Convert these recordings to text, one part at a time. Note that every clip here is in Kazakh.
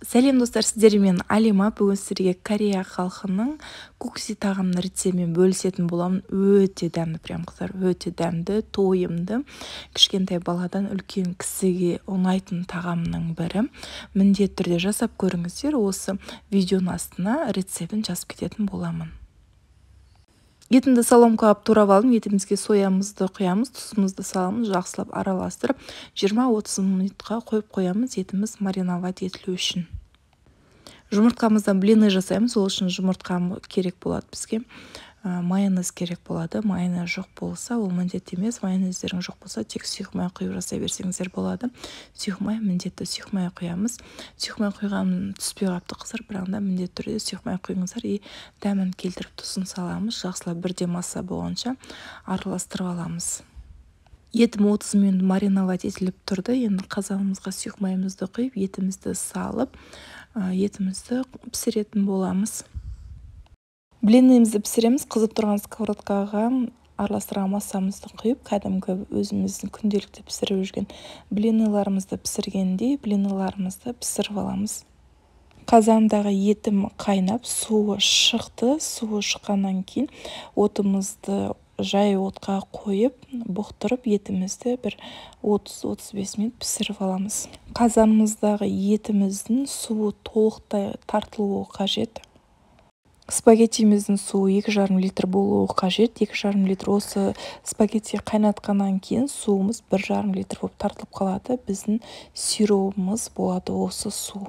Сәлем достар, сіздермен Алима. Бүгін сіздерге Корея халқының кукси тағамын рецептімен бөлісетін боламын. Өте дәмді, прям қыздар, өте дәмді, тойымды. Кішкентай баладан үлкен кісіге ұнайтын тағамның бірі. Міндетті түрде жасап көріңіздер. Осы видеоның астына рецептін жазып кететін боламын. Етімді соломкалап турап алдым. Етімізге соямызды құямыз, тұзымызды саламыз, жақсылап араластырып 20-30 минутқа қойып қоямыз, етіміз мариновать етілу үшін. Жұмыртқамыздан блины жасаймыз. Ол үшін жұмыртқа керек болады бізге. Майонез керек болады. Майонез жоқ болса, ол міндетті емес. Майонездерің жоқ болса, тек сұйық май құйып жасай берсеңіздер болады. Сұйық май міндетті, сұйық май құямыз. Сұйық май құйған түспей қапты қыздар, бірақ та міндетті түрде сұйық май құйыңыздар. И дәмін келтіріп тұзын саламыз. Жақсылап бірден масса болғанша араластырып аламыз. Етім 30 минут мариновать етіліп тұрды. Енді қазанымызға сұйық майымызды құйып, етімізді салып, етімізді пісіретін боламыз. Блинімізді пісіреміз. Қызып тұрған сковородкаға араластырған массамызды құйып, кәдімгі өзіміздің күнделікті пісіріп жүрген блиныларымызды пісіргендей блиныларымызды пісіріп аламыз. Қазандағы етім қайнап, суы шықты. Суы шыққаннан кейін отымызды жай отқа қойып, бұқтырып, етімізді бір 30-35 минут пісіріп аламыз. Қазанымыздағы етіміздің суы толықтай тартылуы қажет. Спагеттиміздің суы 2,5 литр болуы қажет. 2,5 литр. Осы спагетти қайнатқаннан кейін суымыз 1,5 литр болып тартылып қалады. Біздің сиропымыз болады осы су.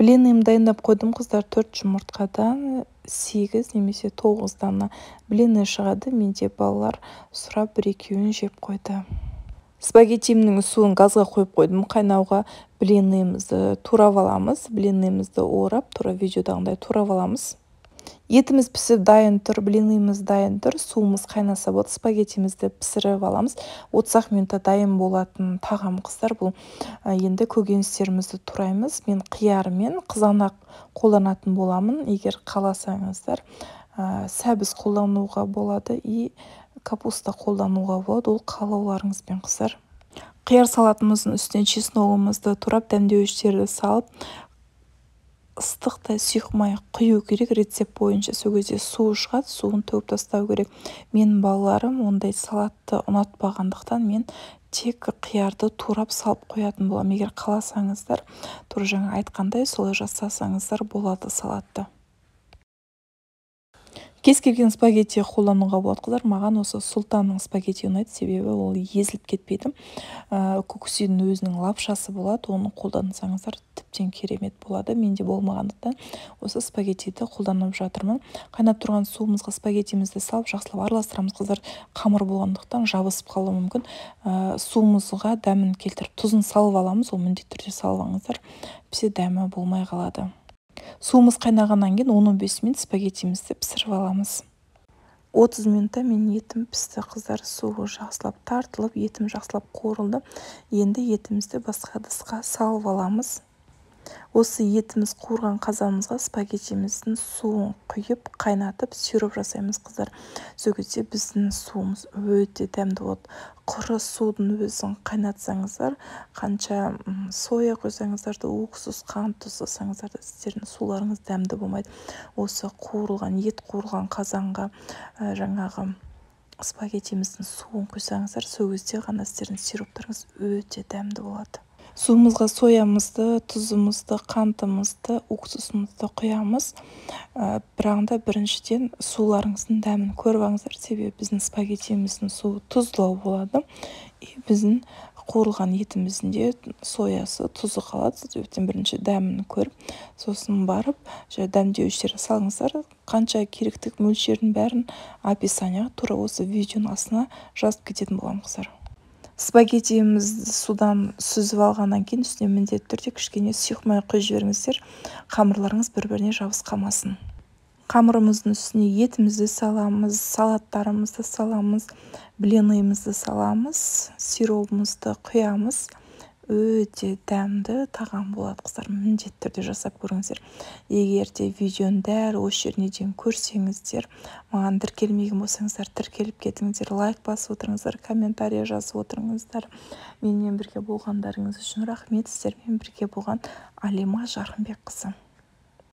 Блинім дайындап қойдым қыздар. 4 жұмыртқадан 8 немесе 9 дана блины шығады. Менде балалар сұрап 1-2-ін жеп қойды. Спагеттимнің суын газға қойып қойдым қайнауға. Блинімізді турап аламыз. Блинімізді орап, тура видеодағындай турап аламыз. Етіміз пісіп дайын тұр, блиніміз дайын тұр. Суымыз қайнаса болды. Спагеттимізді пісіріп аламыз. 30 минутта дайын болатын тағам қыздар. Бұл енді көкөністерімізді тураймыз. Мен қияр мен қызанақ қолданатын боламын. Егер қаласаңыздар, сәбіз қолдануға болады и капуста қолдануға болады. Ол қалауларыңызбен қыздар. Қияр салатымыздың үстіне чесногымызды турап, дәмдеуіштерді салып, ыстықтай сұйық май құю керек. Рецепт бойынша сол кезде су шығады, суын төгіп тастау керек. Менің балаларым ондай салатты ұнатпағандықтан мен тек қиярды турап салып қоятын боламын. Егер қаласаңыздар, тура жаңа айтқандай солай жасасаңыздар болады салатты. Кез келген спагетти қолдануға болады қыздар. Маған осы сұлтанның спагетти ұнайды, себебі ол езіліп кетпейді. Куксидің өзінің лапшасы болады, оны қолдансаңыздар тіптен керемет болады. Менде болмағандықтан осы спагеттиді қолданып жатырмын. Қайнап тұрған суымызға спагеттимізді салып, жақсылап араластырамыз қыздар. Қамыр болғандықтан жабысып қалуы мүмкін. Суымызға дәмін келтіріп, тұзын салып аламыз. Ол міндетті түрде салып алыңыздар. Пісе дәмі болмай қалады. Суымыз қайнағаннан кейін 15 минут спагеттимізді пісіріп аламыз. 30 минутта мен етім пісті қыздар. Суы жақсылап тартылып, етім жақсылап қуырылды. Енді етімізді басқа ыдысқа салып аламыз. Осы етіміз қуырған қазанымызға спагеттиміздің суын құйып, қайнатып, сироп жасаймыз қыздар. Сол кезде біздің суымыз өте дәмді болады. Құры судың өзін қайнатсаңыздар, қанша соя қойсаңыздар да, уксус, қант тұздасаңыздар да, сіздердің суларыңыз дәмді болмайды. Осы қуырылған ет қуырылған қазанға жаңағы спагеттиміздің суын құйсаңыздар, сол кезде ғана сіздердің сироптарыңыз өте дәмді болады. Суымызға соямызды, тұзымызды, қантымызды, уксусымызды құямыз. Бірағында біріншіден суларыңыздың дәмін көріп алыңыздар, себебі біздің спагеттиміздің суы тұздылау болады. Біздің қуырылған етіміздің де соясы, тұзы қалады. Себептен бірінші дәмін көріп, сосын барып, дәмдеуіштерді салыңыздар. Қанша керектік мөлшердің бәрін описанияға тура осы видеоның астына жазып кететін боламын қыздар. Спагеттимізді судан сүзіп алғаннан кейін үстіне міндетті түрде кішкене сұйық май құйып жіберіңіздер. Қамырларыңыз бір-біріне жабысып қалмасын. Қамырымыздың үстіне етімізді саламыз, салаттарымызды саламыз, блинімізді саламыз, сиропымызды құямыз. өте дәмді тағам болады қыздар, міндетті түрде жасап көріңіздер. Егер де видеоны дәл осы жеріне дейін көрсеңіздер, маған тіркелмеген болсаңыздар тіркеліп кетіңіздер, лайк басып отырыңыздар, комментарий жазып отырыңыздар. Менімен бірге болғандарыңыз үшін рахмет. Сіздермен бірге болған Алима Жарқынбекқызы.